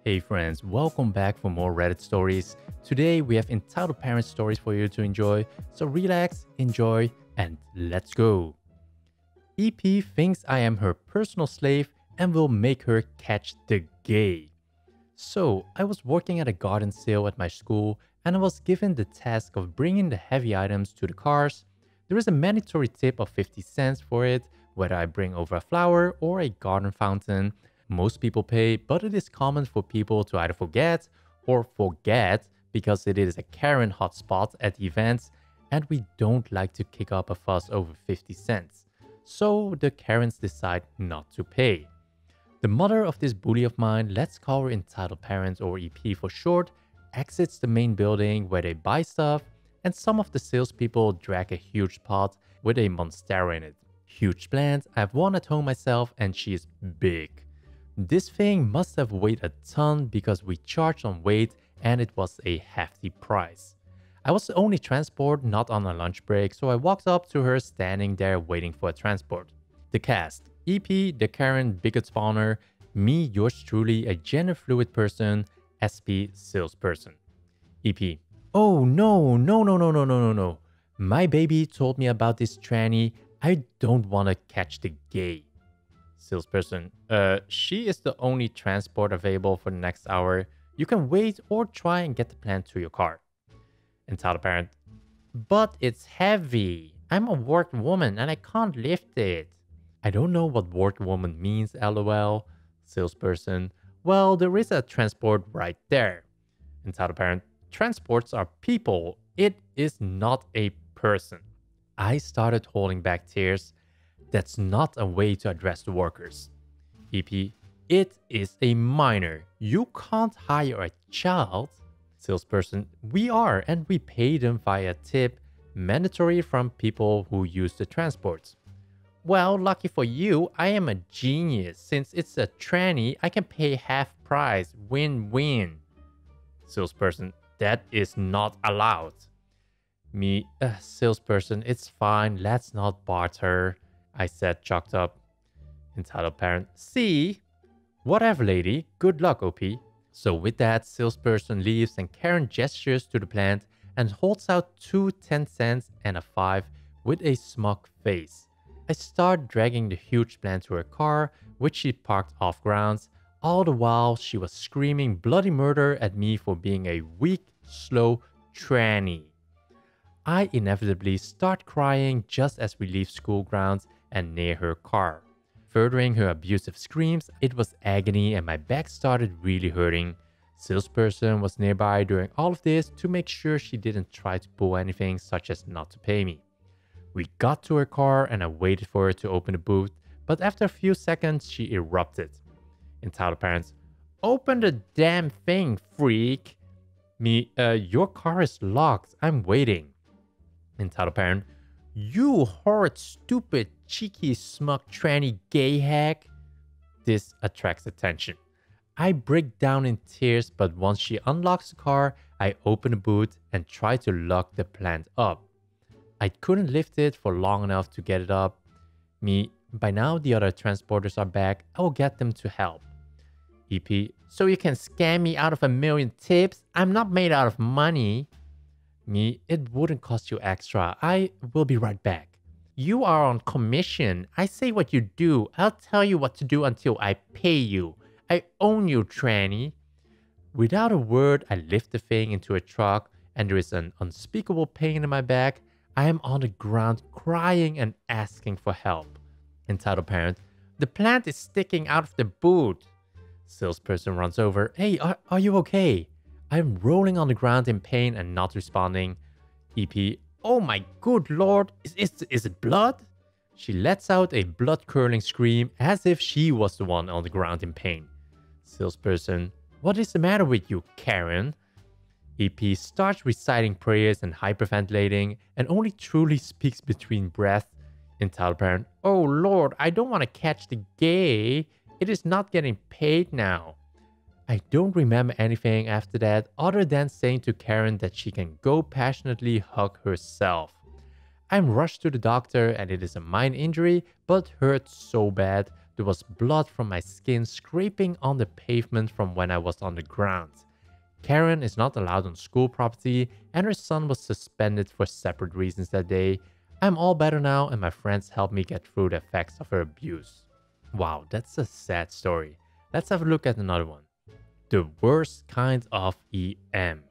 Hey friends, welcome back for more Reddit stories. Today we have entitled parent stories for you to enjoy, so relax, enjoy, and let's go. EP thinks I am her personal slave and will make her catch the gay. So, I was working at a garden sale at my school and I was given the task of bringing the heavy items to the cars. There is a mandatory tip of 50 cents for it, whether I bring over a flower or a garden fountain. Most people pay, but it is common for people to either forget or forget because it is a Karen hotspot at events and we don't like to kick up a fuss over 50 cents. So the Karens decide not to pay. The mother of this bully of mine, let's call her Entitled Parents or EP for short, exits the main building where they buy stuff, and some of the salespeople drag a huge pot with a monstera in it. Huge plant, I have one at home myself and she is big. This thing must have weighed a ton because we charged on weight and it was a hefty price. I was the only transport not on a lunch break, so I walked up to her standing there waiting for a transport. The cast: EP, the Karen bigot spawner, me, yours truly, a gender fluid person, SP, salesperson. EP: oh no. My baby told me about this tranny. I don't want to catch the gay. Salesperson: she is the only transport available for the next hour. You can wait or try and get the plant to your car. Entitled parent: but it's heavy. I'm a worked woman and I can't lift it. I don't know what worked woman means, lol. Salesperson: well, there is a transport right there. Entitled parent: transports are people. It is not a person. I started holding back tears. That's not a way to address the workers. EP: it is a minor. You can't hire a child. Salesperson: we are, and we pay them via tip, mandatory from people who use the transports. Well, lucky for you, I am a genius. Since it's a tranny, I can pay half price. Win-win. Salesperson: that is not allowed. Me: salesperson, it's fine. Let's not barter, I said, chalked up. Entitled parent: see? Whatever, lady. Good luck, OP. So with that, salesperson leaves and Karen gestures to the plant and holds out 2 10 cents and a 5 with a smug face. I start dragging the huge plant to her car, which she parked off grounds. All the while, she was screaming bloody murder at me for being a weak, slow tranny. I inevitably start crying just as we leave school grounds and near her car. Furthering her abusive screams, it was agony and my back started really hurting. Salesperson was nearby during all of this to make sure she didn't try to pull anything such as not to pay me. We got to her car and I waited for her to open the boot, but after a few seconds she erupted. Entitled parents: open the damn thing, freak. Me: your car is locked, I'm waiting. Entitled parent: you horrid, stupid, cheeky, smug, tranny, gay hack. This attracts attention. I break down in tears, but once she unlocks the car, I open the boot and try to lock the plant up. I couldn't lift it for long enough to get it up. Me: by now the other transporters are back, I will get them to help. EP: so you can scam me out of a million tips? I'm not made out of money. Me: it wouldn't cost you extra. I will be right back. You are on commission. I say what you do. I'll tell you what to do until I pay you. I own you, tranny. Without a word, I lift the thing into a truck and there is an unspeakable pain in my back. I am on the ground crying and asking for help. Entitled parent: the plant is sticking out of the boot. Salesperson runs over. Hey, are you okay? I'm rolling on the ground in pain and not responding. EP: oh my good lord, is it blood? She lets out a blood-curdling scream as if she was the one on the ground in pain. Salesperson: what is the matter with you, Karen? EP starts reciting prayers and hyperventilating and only truly speaks between breaths. Entitled parent: oh lord, I don't want to catch the gay. It is not getting paid now. I don't remember anything after that other than saying to Karen that she can go passionately hug herself. I'm rushed to the doctor and it is a minor injury but hurts so bad There was blood from my skin scraping on the pavement from when I was on the ground. Karen is not allowed on school property and her son was suspended for separate reasons that day. I'm all better now and my friends helped me get through the effects of her abuse. Wow, that's a sad story. Let's have a look at another one. The worst kind of EM.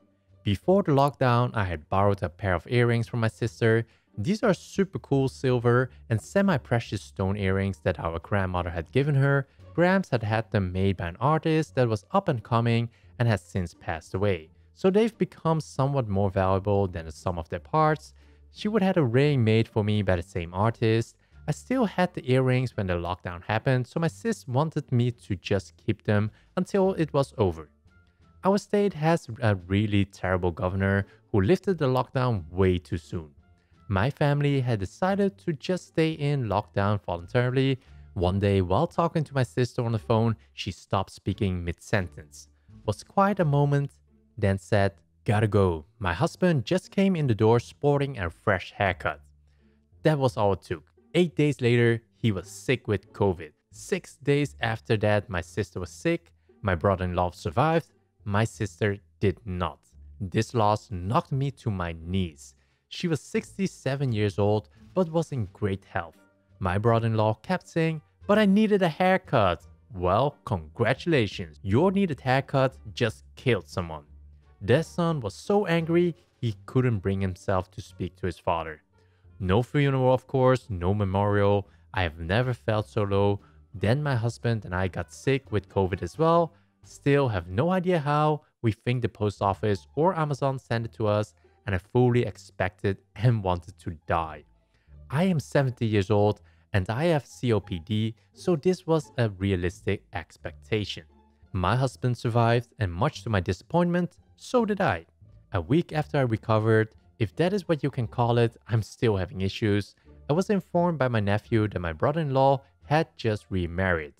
Before the lockdown, I had borrowed a pair of earrings from my sister. These are super cool silver and semi-precious stone earrings that our grandmother had given her. Gramps had had them made by an artist that was up and coming and has since passed away. So they've become somewhat more valuable than the sum of their parts. She would have a ring made for me by the same artist. I still had the earrings when the lockdown happened, so my sis wanted me to just keep them until it was over. Our state has a really terrible governor who lifted the lockdown way too soon. My family had decided to just stay in lockdown voluntarily. One day, while talking to my sister on the phone, she stopped speaking mid-sentence. Was quite a moment, then said, "Gotta go. My husband just came in the door sporting a fresh haircut." That was all it took. 8 days later, he was sick with COVID. 6 days after that, my sister was sick. My brother-in-law survived. My sister did not. This loss knocked me to my knees. She was 67 years old, but was in great health. My brother-in-law kept saying, "But I needed a haircut." Well, congratulations. Your needed haircut just killed someone. Their son was so angry, he couldn't bring himself to speak to his father. No funeral, of course, no memorial. I have never felt so low. Then my husband and I got sick with COVID as well. Still have no idea how. We think the post office or Amazon sent it to us, and I fully expected and wanted to die. I am 70 years old and I have COPD, so this was a realistic expectation. My husband survived, and much to my disappointment, so did I. A week after I recovered, if that is what you can call it, I'm still having issues. I was informed by my nephew that my brother-in-law had just remarried.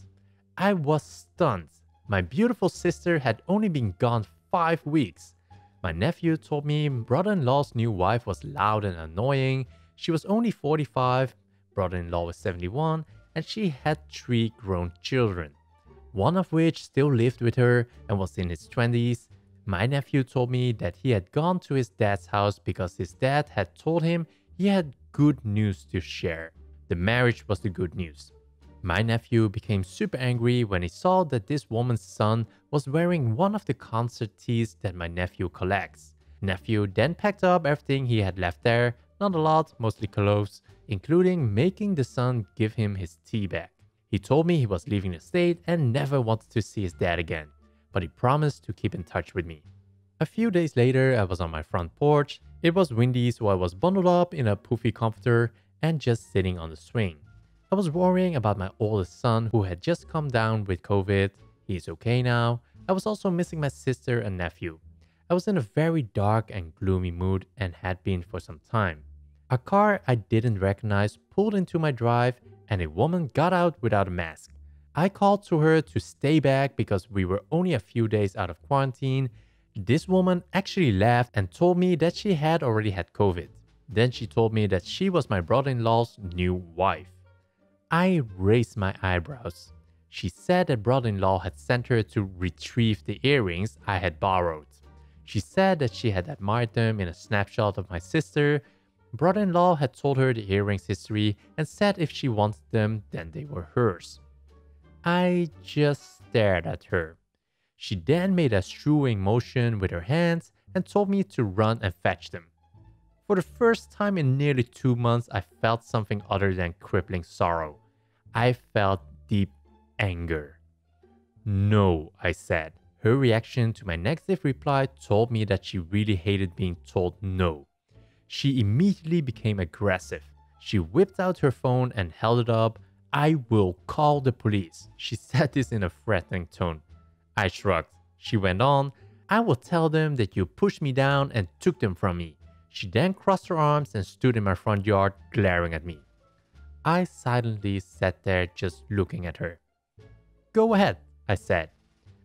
I was stunned. My beautiful sister had only been gone 5 weeks. My nephew told me brother-in-law's new wife was loud and annoying. She was only 45, brother-in-law was 71, and she had 3 grown children, one of which still lived with her and was in his 20s. My nephew told me that he had gone to his dad's house because his dad had told him he had good news to share. The marriage was the good news. My nephew became super angry when he saw that this woman's son was wearing one of the concert tees that my nephew collects. Nephew then packed up everything he had left there, not a lot, mostly clothes, including making the son give him his tea back. He told me he was leaving the state and never wanted to see his dad again, but he promised to keep in touch with me. A few days later, I was on my front porch. It was windy, so I was bundled up in a poofy comforter and just sitting on the swing. I was worrying about my oldest son who had just come down with COVID. He is okay now. I was also missing my sister and nephew. I was in a very dark and gloomy mood and had been for some time. A car I didn't recognize pulled into my drive and a woman got out without a mask. I called to her to stay back because we were only a few days out of quarantine. This woman actually laughed and told me that she had already had COVID. Then she told me that she was my brother-in-law's new wife. I raised my eyebrows. She said that brother-in-law had sent her to retrieve the earrings I had borrowed. She said that she had admired them in a snapshot of my sister. Brother-in-law had told her the earrings' history and said if she wanted them, then they were hers. I just stared at her. She then made a shooing motion with her hands and told me to run and fetch them. For the first time in nearly 2 months, I felt something other than crippling sorrow. I felt deep anger. "No," I said. Her reaction to my negative reply told me that she really hated being told no. She immediately became aggressive. She whipped out her phone and held it up. "I will call the police." She said this in a threatening tone. I shrugged. She went on, "I will tell them that you pushed me down and took them from me." She then crossed her arms and stood in my front yard, glaring at me. I silently sat there just looking at her. "Go ahead," I said.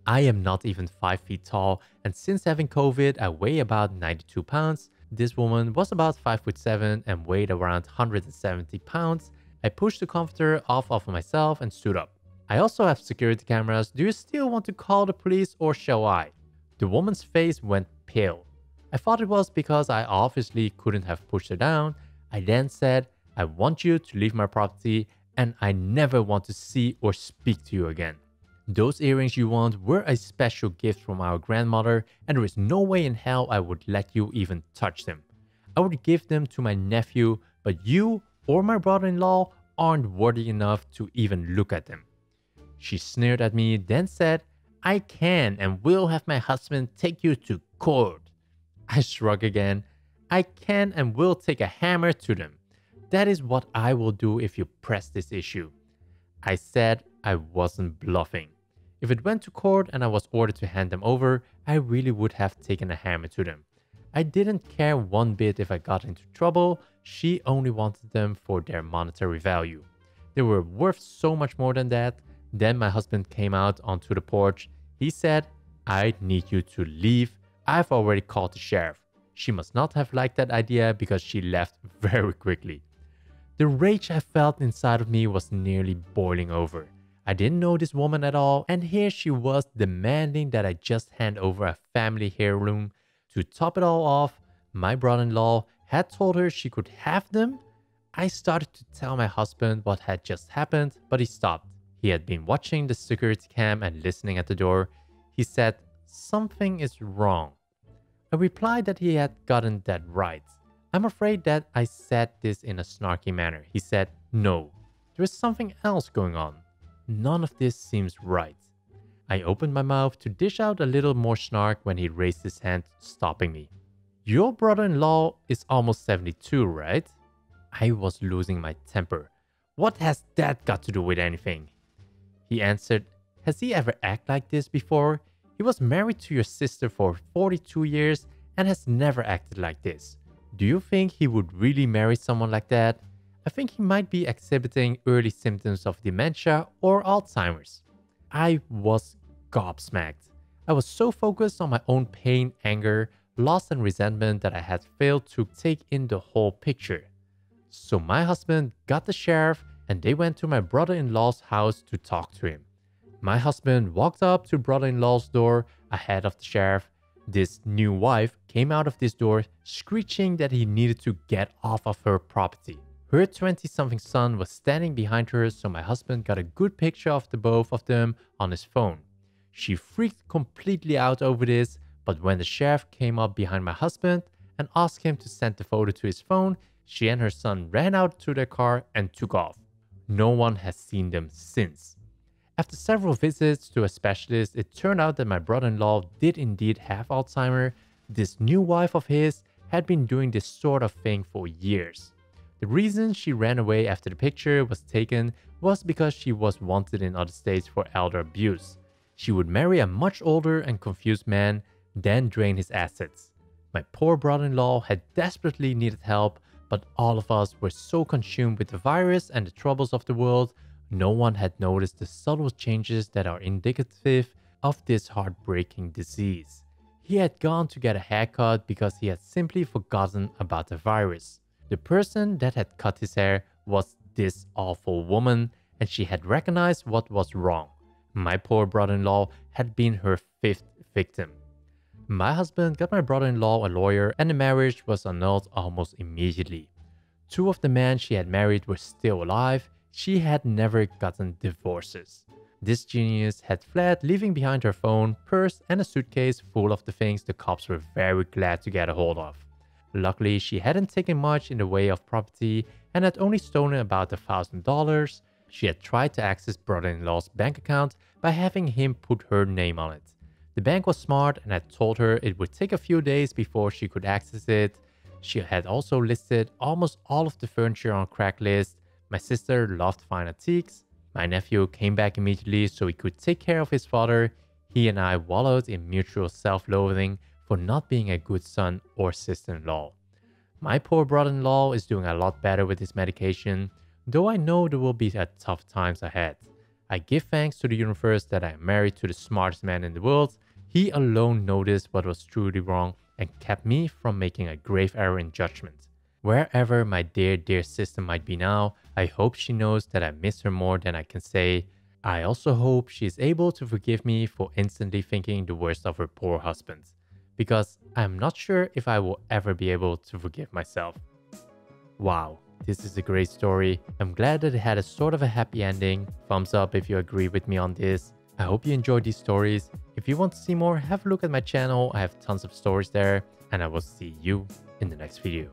I am not even 5 feet tall, and since having COVID, I weigh about 92 pounds. This woman was about 5'7" and weighed around 170 pounds. I pushed the comforter off of myself and stood up. I also have security cameras. Do you still want to call the police or shall I? The woman's face went pale. I thought it was because I obviously couldn't have pushed her down. I then said, I want you to leave my property and I never want to see or speak to you again. Those earrings you want were a special gift from our grandmother and there is no way in hell I would let you even touch them. I would give them to my nephew, but you or my brother-in-law aren't worthy enough to even look at them. She sneered at me, then said, I can and will have my husband take you to court. I shrugged again. I can and will take a hammer to them. That is what I will do if you press this issue. I said I wasn't bluffing. If it went to court and I was ordered to hand them over, I really would have taken a hammer to them. I didn't care one bit if I got into trouble. She only wanted them for their monetary value. They were worth so much more than that. Then my husband came out onto the porch. He said, I need you to leave. I've already called the sheriff. She must not have liked that idea because she left very quickly. The rage I felt inside of me was nearly boiling over. I didn't know this woman at all, and here she was demanding that I just hand over a family heirloom. To top it all off, my brother-in-law had told her she could have them. I started to tell my husband what had just happened, but he stopped. He had been watching the security cam and listening at the door. He said, something is wrong. I replied that he had gotten that right. I'm afraid that I said this in a snarky manner. He said, no, there is something else going on. None of this seems right. I opened my mouth to dish out a little more snark when he raised his hand, stopping me. Your brother-in-law is almost 72, right? I was losing my temper. What has that got to do with anything? He answered, has he ever acted like this before? He was married to your sister for 42 years and has never acted like this. Do you think he would really marry someone like that? I think he might be exhibiting early symptoms of dementia or Alzheimer's. I was gobsmacked. I was so focused on my own pain, anger, loss and resentment that I had failed to take in the whole picture. So my husband got the sheriff and they went to my brother-in-law's house to talk to him. My husband walked up to brother-in-law's door ahead of the sheriff. This new wife came out of this door screeching that he needed to get off of her property. Her 20-something son was standing behind her, so my husband got a good picture of the both of them on his phone. She freaked completely out over this, but when the sheriff came up behind my husband and asked him to send the photo to his phone, she and her son ran out to their car and took off. No one has seen them since. After several visits to a specialist, it turned out that my brother-in-law did indeed have Alzheimer's. This new wife of his had been doing this sort of thing for years. The reason she ran away after the picture was taken was because she was wanted in other states for elder abuse. She would marry a much older and confused man, then drain his assets. My poor brother-in-law had desperately needed help, but all of us were so consumed with the virus and the troubles of the world, no one had noticed the subtle changes that are indicative of this heartbreaking disease. He had gone to get a haircut because he had simply forgotten about the virus. The person that had cut his hair was this awful woman, and she had recognized what was wrong. My poor brother-in-law had been her 5th victim. My husband got my brother-in-law a lawyer, and the marriage was annulled almost immediately. 2 of the men she had married were still alive. She had never gotten divorces. This genius had fled, leaving behind her phone, purse, and a suitcase full of the things the cops were very glad to get a hold of. Luckily, she hadn't taken much in the way of property and had only stolen about $1,000. She had tried to access brother-in-law's bank account by having him put her name on it. The bank was smart and had told her it would take a few days before she could access it. She had also listed almost all of the furniture on Craigslist. My sister loved fine antiques. My nephew came back immediately so he could take care of his father. He and I wallowed in mutual self-loathing for not being a good son or sister-in-law. My poor brother-in-law is doing a lot better with his medication, though I know there will be tough times ahead. I give thanks to the universe that I am married to the smartest man in the world. He alone noticed what was truly wrong and kept me from making a grave error in judgment. Wherever my dear sister might be now, I hope she knows that I miss her more than I can say. I also hope she is able to forgive me for instantly thinking the worst of her poor husband, because I'm not sure if I will ever be able to forgive myself. Wow, this is a great story. I'm glad that it had a sort of a happy ending. Thumbs up if you agree with me on this. I hope you enjoyed these stories. If you want to see more, have a look at my channel. I have tons of stories there, and I will see you in the next video.